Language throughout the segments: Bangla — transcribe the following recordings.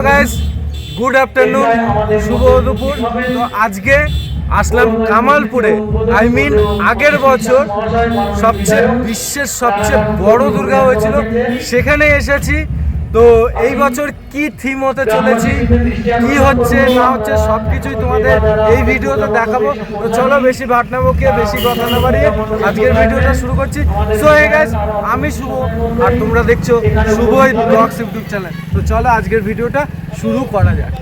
গাইস গুড আফটারনুন, শুভ দুপুর। তো আজকে আসলাম কামালপুরে। আগের বছর বিশ্বের সবচেয়ে বড় দুর্গা হয়েছিল, সেখানে এসেছি। তো এই বছর কি থিম হতে চলেছি, কি হচ্ছে না হচ্ছে সব কিছুই তোমাদের এই ভিডিওতে দেখাবো। তো চলো বেশি ভাট না বকিয়ে, বেশি কথা না বাড়িয়ে আজকের ভিডিওটা শুরু করছি। সো হে গাইস, আমি শুভ আর তোমরা দেখছো শুভই ব্লগস ইউটিউব চ্যানেল। তো চলো আজকের ভিডিওটা শুরু করা যাক।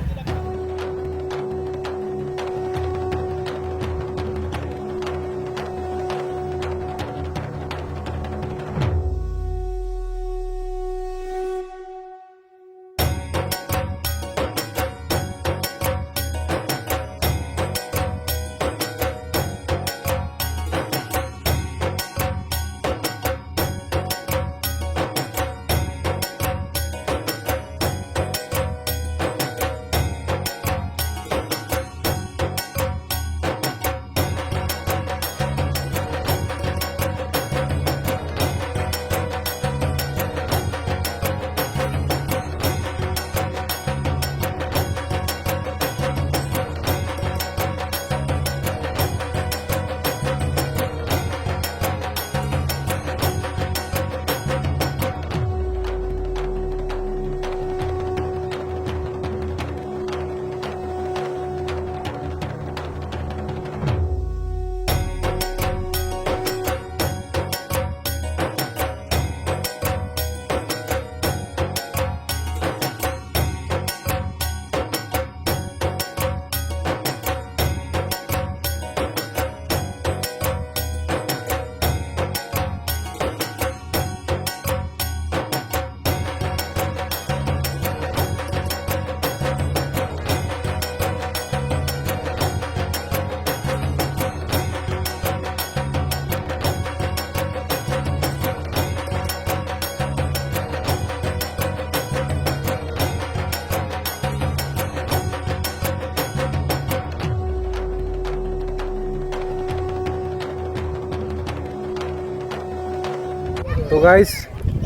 তো গাইস,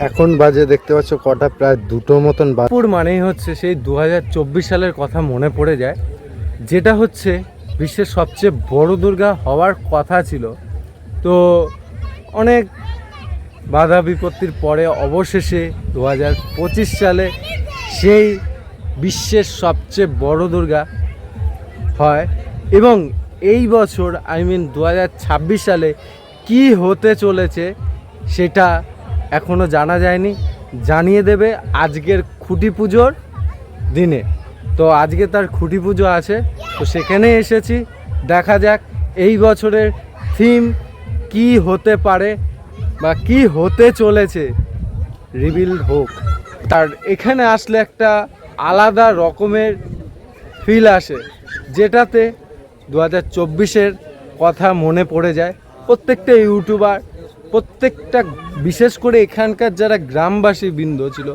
এখন বাজে দেখতে পাচ্ছ কটা, প্রায় 2টো মতন। দুপুর মানেই হচ্ছে সেই 2024 সালের কথা মনে পড়ে যায়, যেটা হচ্ছে বিশ্বের সবচেয়ে বড় দুর্গা হওয়ার কথা ছিল। তো অনেক বাধা বিপত্তির পরে অবশেষে 2025 সালে সেই বিশ্বের সবচেয়ে বড় দুর্গা হয়। এবং এই বছর 2026 সালে কি হতে চলেছে সেটা এখনও জানা যায়নি, জানিয়ে দেবে আজকের খুঁটি পুজোর দিনে। তো আজকে তার খুঁটি পুজো আছে, তো সেখানে এসেছি। দেখা যাক এই বছরের থিম কি হতে পারে বা কি হতে চলেছে, রিভিল হোক। তার এখানে আসলে একটা আলাদা রকমের ফিল আসে, যেটাতে 2024-এর কথা মনে পড়ে যায়। প্রত্যেকটা ইউটিউবার, প্রত্যেকটা বিশেষ করে এখানকার যারা গ্রামবাসী বৃন্দ ছিল,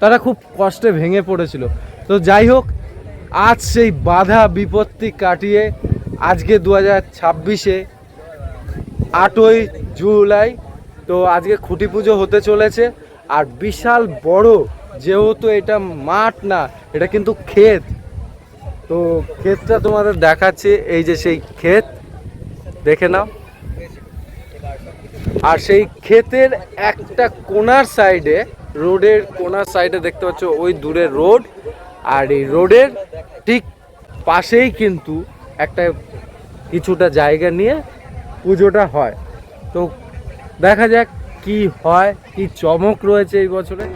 তারা খুব কষ্টে ভেঙে পড়েছিল। তো যাই হোক, আজ সেই বাধা বিপত্তি কাটিয়ে আজকে 2026-এ 8ই জুলাই, তো আজকে খুঁটি পুজো হতে চলেছে। আর বিশাল বড়, যেহেতু এটা মাঠ না, এটা কিন্তু ক্ষেত। তো ক্ষেতটা তোমাদের দেখাচ্ছি, এই যে সেই ক্ষেত, দেখে নাও। আর সেই ক্ষেতের একটা কোনার সাইডে, রোডের কোনার সাইডে দেখতে পাচ্ছ ওই দূরে রোড, আর এই রোডের ঠিক পাশেই কিন্তু একটা কিছুটা জায়গা নিয়ে পুজোটা হয়। তো দেখা যাক কি হয়, কি চমক রয়েছে এই বছরে।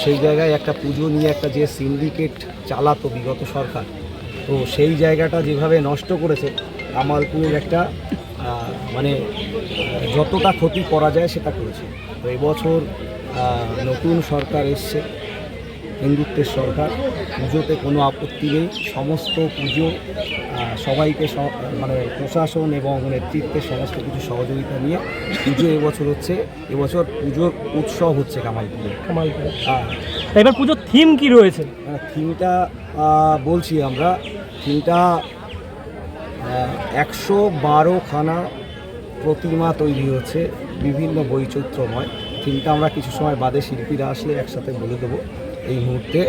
সেই জায়গায় একটা পুজো নিয়ে একটা যে সিন্ডিকেট চালাতো বিগত সরকার, তো সেই জায়গাটা যেভাবে নষ্ট করেছে, কামালপুরের একটা মানে যতটা ক্ষতি করা যায় সেটা করেছে। তো এবছর নতুন সরকার এসছে, হিন্দুত্বের সরকার, পুজোতে কোনো আপত্তি নেই। সমস্ত পুজো সবাইকে মানে প্রশাসন এবং নেতৃত্বের সমস্ত কিছু সহযোগিতা নিয়ে পুজো এবছর হচ্ছে। এবছর পুজোর উৎসব হচ্ছে কামালপুরে। হ্যাঁ, এবার পুজোর থিম কি রয়েছে? থিমটা বলছি আমরা, থিমটা 112খানা প্রতিমা তৈরি হচ্ছে, বিভিন্ন বৈচিত্র্যময়। থিমটা আমরা কিছু সময় বাদে শিল্পীরা আসলে একসাথে বলে দেবো। এই মুহূর্তে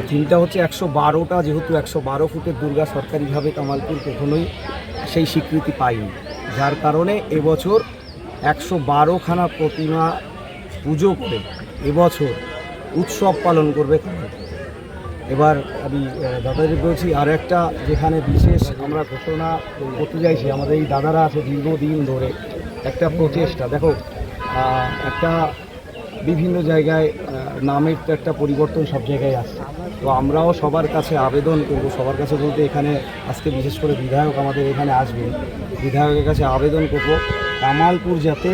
থিমটা হচ্ছে 112টা, যেহেতু 112 ফুটের দুর্গা সরকারিভাবে কামালপুর কখনোই সেই স্বীকৃতি পায়নি, যার কারণে এবছর 112খানা প্রতিমা পুজো করে এবছর উৎসব পালন করবে কামালপুর। এবার আমি দাদাদের বলছি আর একটা, যেখানে বিশেষ আমরা ঘোষণা করতে চাইছি, আমাদের এই দাদারা আছে দীর্ঘদিন ধরে একটা প্রচেষ্টা। দেখো, একটা বিভিন্ন জায়গায় নামের তো একটা পরিবর্তন সব জায়গায় আসছে, তো আমরাও সবার কাছে আবেদন করব, সবার কাছে বলতে এখানে আজকে বিশেষ করে বিধায়ক আমাদের এখানে আসবেন, বিধায়কের কাছে আবেদন করব কামালপুর যাতে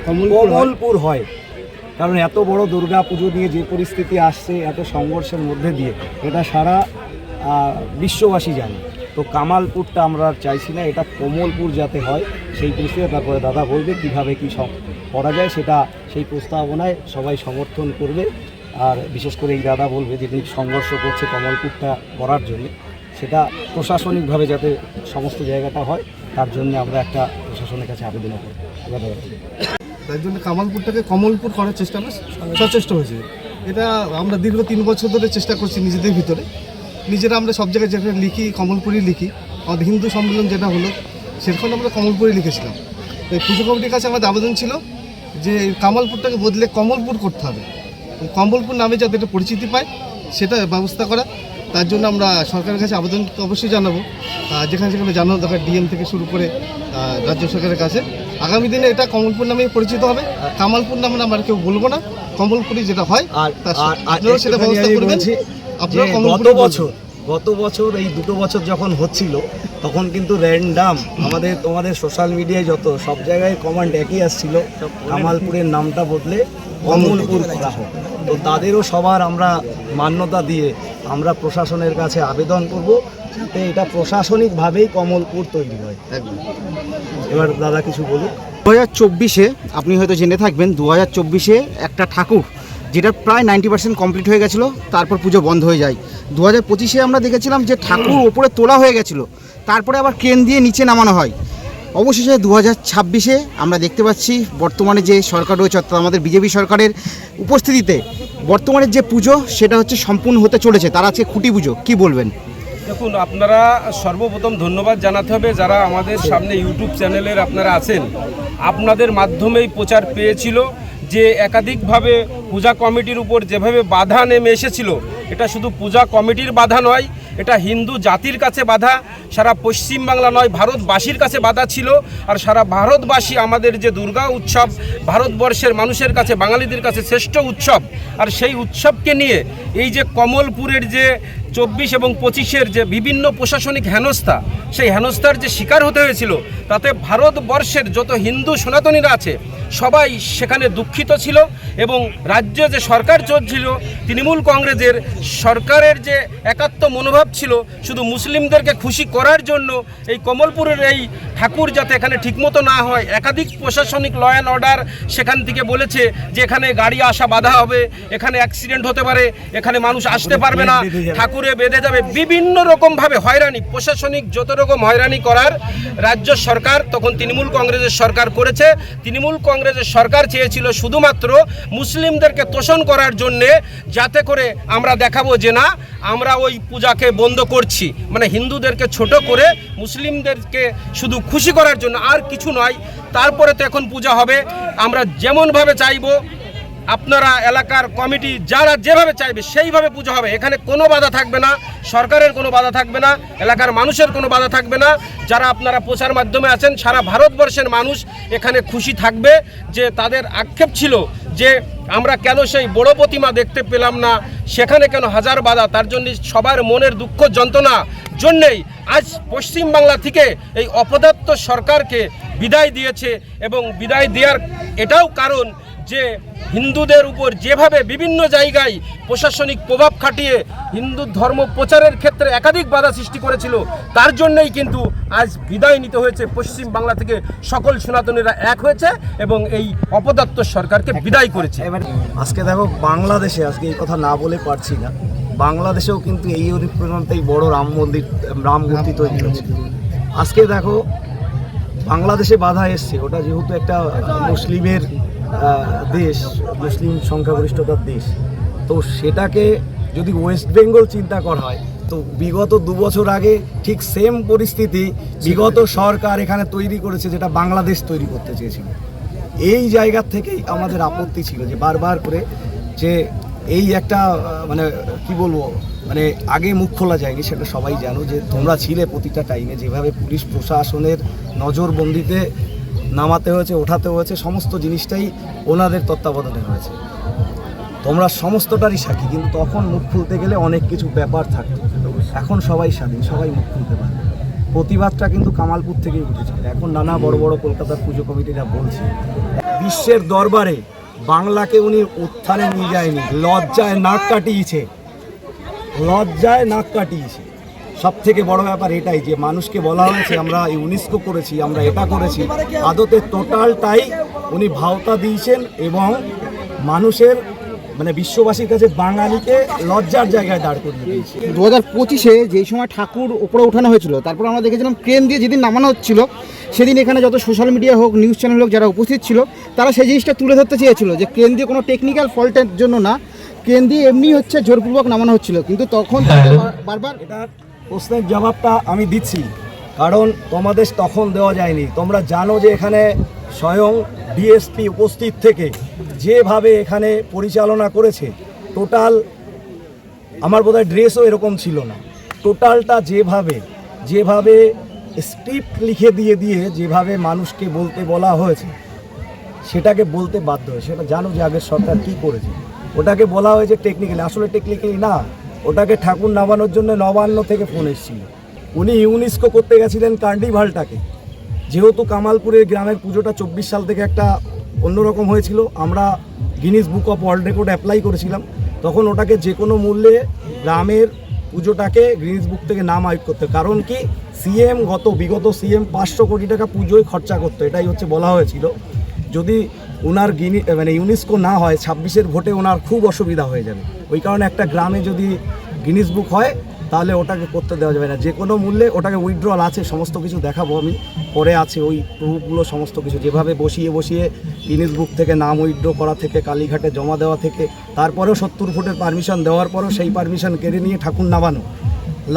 কমলপুর হয়। কারণ এত বড় দুর্গা পুজো নিয়ে যে পরিস্থিতি আসছে, এত সংঘর্ষের মধ্যে দিয়ে, এটা সারা বিশ্ববাসী জানে। তো কামালপুরটা আমরা আর চাইছি না, এটা কমলপুর যাতে হয় সেই পরিস্থিতি। তারপরে দাদা বলবে কীভাবে কী সব করা যায়, সেটা সেই প্রস্তাবনায় সবাই সমর্থন করবে। আর বিশেষ করে এই দাদা বলবে যে তিনি সংঘর্ষ করছে কমলপুরটা করার জন্য, সেটা প্রশাসনিকভাবে যাতে সমস্ত জায়গাটা হয়, তার জন্য আমরা একটা প্রশাসনের কাছে আবেদন করব। তার জন্য কামালপুরটাকে কমলপুর করার চেষ্টা আমরা সচেষ্ট হয়েছে। এটা আমরা দীর্ঘ 3 বছর ধরে চেষ্টা করছি নিজেদের ভিতরে। নিজেরা আমরা সব জায়গায় যেখানে লিখি কমলপুরই লিখি। আমাদের হিন্দু সম্মেলন যেটা হলো সেখানে আমরা কমলপুরই লিখেছিলাম। তো এই পুজো কমিটির কাছে আমাদের আবেদন ছিল যে কামালপুরটাকে বদলে কমলপুর করতে হবে, কমলপুর নামে যাতে একটা পরিচিতি পায় সেটা ব্যবস্থা করা। তার জন্য আমরা সরকারের কাছে আবেদন অবশ্যই জানাবো, যেখানে যেখানে জানানো দরকার, ডিএম থেকে শুরু করে রাজ্য সরকারের কাছে। আগামী দিনে এটা কমলপুর নামে পরিচিত হবে। কামালপুর নামে আমরা কেউ বলবো না, কমলপুরি যেটা হয় আপনারা সেটা ব্যবস্থা করবেন। গত বছর এই 2 বছর যখন হচ্ছিল, তখন কিন্তু র্যান্ডাম তোমাদের সোশ্যাল মিডিয়ায় যত সব জায়গায় কমেন্ট একই আসছিল, কামালপুরের নামটা বদলে কমলপুর করা হোক। তো তাদেরও সবার আমরা মান্যতা দিয়ে আমরা প্রশাসনের কাছে আবেদন করব যাতে এটা প্রশাসনিকভাবেই কমলপুর তৈরি হয়। এবার দাদা কিছু বলুন। 2024-এ আপনি হয়তো জেনে থাকবেন, 2024-এ একটা ঠাকুর যেটা প্রায় 90% কমপ্লিট হয়ে গেছিলো, তারপর পুজো বন্ধ হয়ে যায়। 2025-এ আমরা দেখেছিলাম যে ঠাকুর ওপরে তোলা হয়ে গেছিলো, তারপরে আবার ক্রেন দিয়ে নিচে নামানো হয়। অবশেষে 2026-এ আমরা দেখতে পাচ্ছি বর্তমানে যে সরকার রয়েছে, অর্থাৎ আমাদের বিজেপি সরকারের উপস্থিতিতে বর্তমানের যে পুজো সেটা হচ্ছে সম্পূর্ণ হতে চলেছে। তার আজকে খুঁটি পুজো, কি বলবেন? দেখুন, আপনারা সর্বপ্রথম ধন্যবাদ জানাতে হবে যারা আমাদের সামনে ইউটিউব চ্যানেলের আপনারা আছেন, আপনাদের মাধ্যমেই প্রচার পেয়েছিল যে একাধিকভাবে পূজা কমিটির উপর যেভাবে বাধা নেমে এসেছিল, এটা শুধু পূজা কমিটির বাধা নয়, এটা হিন্দু জাতির কাছে বাধা, সারা পশ্চিমবাংলা নয় ভারতবাসীর কাছে বাধা ছিল। আর সারা ভারতবাসী আমাদের যে দুর্গা উৎসব, ভারতবর্ষের মানুষের কাছে, বাঙালিদের কাছে শ্রেষ্ঠ উৎসব। আর সেই উৎসবকে নিয়ে এই যে কমলপুরের যে 24 এবং 25-এর যে বিভিন্ন প্রশাসনিক হেনস্থা, সেই হেনস্থার যে শিকার হতে হয়েছিল, তাতে ভারতবর্ষের যত হিন্দু সনাতনীরা আছে সবাই সেখানে দুঃখিত ছিল। এবং রাজ্যে যে সরকার চলছিল তৃণমূল কংগ্রেসের সরকারের যে একাত্ম মনোভাব ছিল, শুধু মুসলিমদেরকে খুশি করার জন্য এই কমলপুরের এই ঠাকুর যাতে এখানে ঠিকমতো না হয়, একাধিক প্রশাসনিক ল অ্যান্ড অর্ডার সেখান থেকে বলেছে যে এখানে গাড়ি আসা বাধা হবে, এখানে অ্যাক্সিডেন্ট হতে পারে, এখানে মানুষ আসতে পারবে না, ঠাকুরে বেঁধে যাবে, বিভিন্ন রকমভাবে হয়রানি, প্রশাসনিক যত রকম হয়রানি করার রাজ্য সরকার তখন তৃণমূল কংগ্রেসের সরকার করেছে। তৃণমূল কংগ্রেসের সরকার চেয়েছিল শুধুমাত্র মুসলিমদেরকে তোষণ করার জন্যে, যাতে করে আমরা দেখাবো যে না আমরা ওই পূজাকে বন্ধ করছি, মানে হিন্দুদেরকে ছোট করে মুসলিমদেরকে শুধু খুশি করার জন্য, আর কিছু নয়। তারপরে তো এখন পূজা হবে আমরা যেমনভাবে চাইবো, আপনারা এলাকার কমিটি যারা যেভাবে চাইবে সেইভাবে পুজো হবে। এখানে কোনো বাধা থাকবে না, সরকারের কোনো বাধা থাকবে না, এলাকার মানুষের কোনো বাধা থাকবে না। যারা আপনারা প্রচার মাধ্যমে আছেন, সারা ভারতবর্ষের মানুষ এখানে খুশি থাকবে। যে তাদের আক্ষেপ ছিল যে আমরা কেন সেই বড় প্রতিমা দেখতে পেলাম না, সেখানে কেন হাজার বাধা, তার জন্য সবার মনের দুঃখ যন্ত্রণা জন্যেই আজ পশ্চিমবাংলা থেকে এই অপদার্থ সরকারকে বিদায় দিয়েছে। এবং বিদায় দেওয়ার এটাও কারণ যে হিন্দুদের উপর যেভাবে বিভিন্ন জায়গায় প্রশাসনিক প্রভাব খাটিয়ে হিন্দু ধর্ম প্রচারের ক্ষেত্রে একাধিক বাধা সৃষ্টি করেছিল, তার জন্যই কিন্তু আজ বিদায় নিতে হয়েছে। পশ্চিম বাংলা থেকে সকল সনাতনীরা এক হয়েছে এবং এই অপদার্থ সরকারকে বিদায় করেছে। এবার আজকে দেখো বাংলাদেশে, আজকে এই কথা না বলে পারছি না, বাংলাদেশেও কিন্তু এই পর্যন্তই বড় রাম মূর্তি তৈরি হয়েছে। আজকে দেখো বাংলাদেশে বাধা এসছে, ওটা যেহেতু একটা মুসলিমের দেশ, মুসলিম সংখ্যাগরিষ্ঠতার দেশ, তো সেটাকে যদি ওয়েস্ট বেঙ্গল চিন্তা করা হয়, তো বিগত 2 বছর আগে ঠিক সেম পরিস্থিতি বিগত সরকার এখানে তৈরি করেছে, যেটা বাংলাদেশ তৈরি করতে চেয়েছিল। এই জায়গা থেকেই আমাদের আপত্তি ছিল যে বারবার করে যে এই একটা মানে কি বলবো, মানে আগে মুখ খোলা যায়নি, সেটা সবাই জানো যে তোমরা ছিলে প্রতিটা টাইমে, যেভাবে পুলিশ প্রশাসনের নজরবন্দিতে নামাতে হয়েছে, ওঠাতে হয়েছে, সমস্ত জিনিসটাই ওনাদের তত্ত্বাবধানে হয়েছে। তোমরা সমস্তটারই সাক্ষী, কিন্তু তখন মুখ খুলতে গেলে অনেক কিছু ব্যাপার থাকতো। এখন সবাই স্বাধীন, সবাই মুখ খুলতে পারে। প্রতিবাদটা কিন্তু কামালপুর থেকেই উঠেছে। এখন নানা বড় বড় কলকাতার পুজো কমিটিরা বলছে, বিশ্বের দরবারে বাংলাকে উনি উত্থানে নিয়ে যায়নি, লজ্জায় নাক কাটিয়েছে, লজ্জায় নাক কাটিয়েছে। সব থেকে বড় ব্যাপার এটাই যে মানুষকে বলা হয়েছে আমরা ইউনেস্কো করেছি, আমরা এটা করেছি, আদতে টোটালটাই উনি ভাওতা দিয়েছেন এবং মানুষের মানে বিশ্ববাসীর কাছে বাঙালিকে লজ্জার জায়গায় দাঁড় করিয়ে দিয়েছে। 2025-এ যেই সময় ঠাকুর উপরে ওঠানো হয়েছিল, তারপর আমরা দেখেছিলাম ক্রেন দিয়ে যেদিন নামানো হচ্ছিল, সেদিন এখানে যত সোশ্যাল মিডিয়া হোক, নিউজ চ্যানেল হোক, যারা উপস্থিত ছিল, তারা সেই জিনিসটা তুলে ধরতে চেয়েছিল যে ক্রেন দিয়ে কোনো টেকনিক্যাল ফল্টের জন্য না, ক্রেন দিয়ে এমনি হচ্ছে জোরপূর্বক নামানো হচ্ছিল। কিন্তু তখন বারবার এটার প্রশ্নের জবাবটা আমি দিচ্ছি, কারণ তোমাদের তখন দেওয়া যায়নি। তোমরা জানো যে এখানে স্বয়ং ডিএসপি উপস্থিত থেকে যেভাবে এখানে পরিচালনা করেছে, টোটাল আমার বোধহয় ড্রেসও এরকম ছিল না, টোটালটা যেভাবে স্ক্রিপ্ট লিখে দিয়ে যেভাবে মানুষকে বলতে বলা হয়েছে, সেটাকে বলতে বাধ্য হয়েছে। সেটা জানো যে আগের সরকার কী করেছে, ওটাকে বলা হয়েছে টেকনিক্যালি, আসলে টেকনিক্যালি না, ওটাকে ঠাকুর নামানোর জন্য নবান্ন থেকে ফোন এসেছিল। উনি ইউনেস্কো করতে গেছিলেন কার্নিভালটাকে, যেহেতু কামালপুরের গ্রামের পুজোটা 24 সাল থেকে একটা অন্যরকম হয়েছিল, আমরা Guinness book of world record apply করেছিলাম, তখন ওটাকে যে কোনো মূল্যে গ্রামের পুজোটাকে গিনিস বুক থেকে নাম আউট করতে, কারণ কি বিগত সিএম 500 কোটি টাকা পুজোয় খরচা করতো, এটাই হচ্ছে বলা হয়েছিল। যদি ওনার ইউনেস্কো না হয় 26-এর ভোটে ওনার খুব অসুবিধা হয়ে যাবে, ওই কারণে একটা গ্রামে যদি গিনিস বুক হয় তাহলে ওটাকে করতে দেওয়া যাবে না, যে কোনো মূল্যে ওটাকে উইথড্রল আছে, সমস্ত কিছু দেখাবো আমি পরে, আছে ওই প্রুফগুলো সমস্ত কিছু, যেভাবে বসিয়ে গিনিস বুক থেকে নাম উইথড্র করা থেকে, কালীঘাটে জমা দেওয়া থেকে, তারপরেও 70 ফুটের পারমিশন দেওয়ার পরেও সেই পারমিশন কেড়ে নিয়ে ঠাকুর নামানো।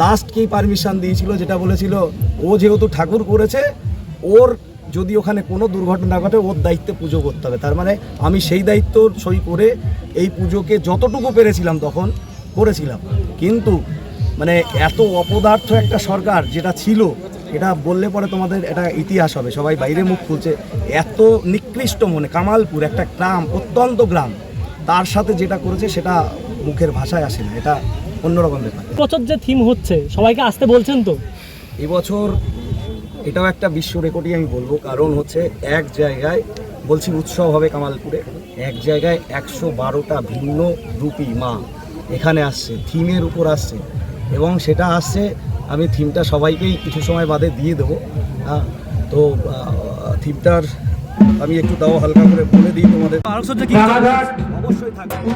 লাস্ট কি পারমিশন দিয়েছিল, যেটা বলেছিল ও যেহেতু ঠাকুর করেছে, ওর যদি ওখানে কোনো দুর্ঘটনা ঘটে ওর দায়িত্বে পুজো করতে হবে। তার মানে আমি সেই দায়িত্ব সই করে এই পুজোকে যতটুকু পেরেছিলাম তখন করেছিলাম, কিন্তু মানে এত অপদার্থ একটা সরকার যেটা ছিল, এটা বললে পরে তোমাদের এটা ইতিহাস হবে, সবাই বাইরে মুখ খুলছে। এত নিকৃষ্ট মনে কামালপুর একটা গ্রাম, অত্যন্ত গ্রাম, তার সাথে যেটা করেছে সেটা মুখের ভাষায় আসে না, এটা অন্যরকম ব্যাপার। বছর যে থিম হচ্ছে সবাইকে আসতে বলছেন তো? এবছর এটাও একটা বিশ্ব রেকর্ডই আমি বলবো, কারণ হচ্ছে এক জায়গায় বলছি উৎসব হবে কামালপুরে, এক জায়গায় 112টা ভিন্ন রূপী মা এখানে আসছে, থিমের উপর আসছে, এবং সেটা আসছে, আমি থিমটা সবাইকেই কিছু সময় বাদে দিয়ে দেবো। তো থিমটার আমি একটু দাও হালকা করে বলে দিই তোমাদের, অবশ্যই থাকবে।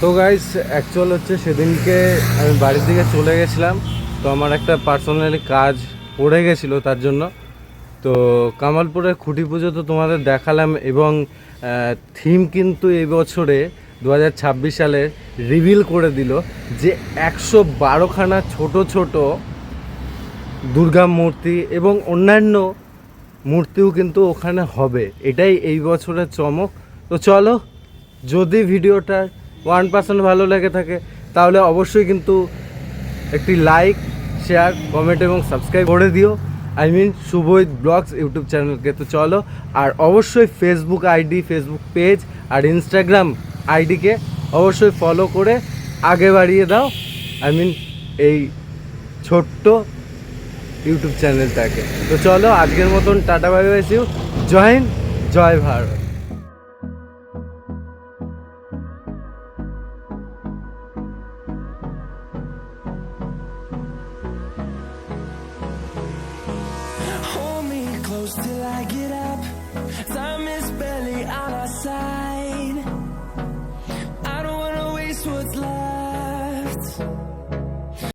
তো গাইস অ্যাকচুয়াল হচ্ছে সেদিনকে আমি বাড়ির দিকে চলে গেছিলাম, তো আমার একটা পার্সোনালি কাজ পড়ে গেছিলো তার জন্য। তো কামালপুরের খুঁটি পুজো তো তোমাদের দেখালাম, এবং থিম কিন্তু এই বছরে 2026 সালে রিভিল করে দিল যে 112খানা ছোট ছোট দুর্গা মূর্তি এবং অন্যান্য মূর্তিও কিন্তু ওখানে হবে। এটাই এই বছরের চমক। তো চলো, যদি ভিডিওটা 1% ভালো লেগে থাকে তাহলে অবশ্যই কিন্তু একটি লাইক, শেয়ার, কমেন্ট এবং সাবস্ক্রাইব করে দিও। শুভজিৎ ব্লগস ইউটিউব চ্যানেলকে। তো চলো, আর অবশ্যই ফেসবুক আইডি, ফেসবুক পেজ আর ইনস্টাগ্রাম আইডিকে অবশ্যই ফলো করে আগে বাড়িয়ে দাও এই ছোট্ট ইউটিউব চ্যানেলটাকে। তো চলো, আজকের মতন tata, bye bye, see you, জয় হিন্দ, জয় Bharat. Hold me close till I get up. Time is barely on our side. I don't wanna waste what's left.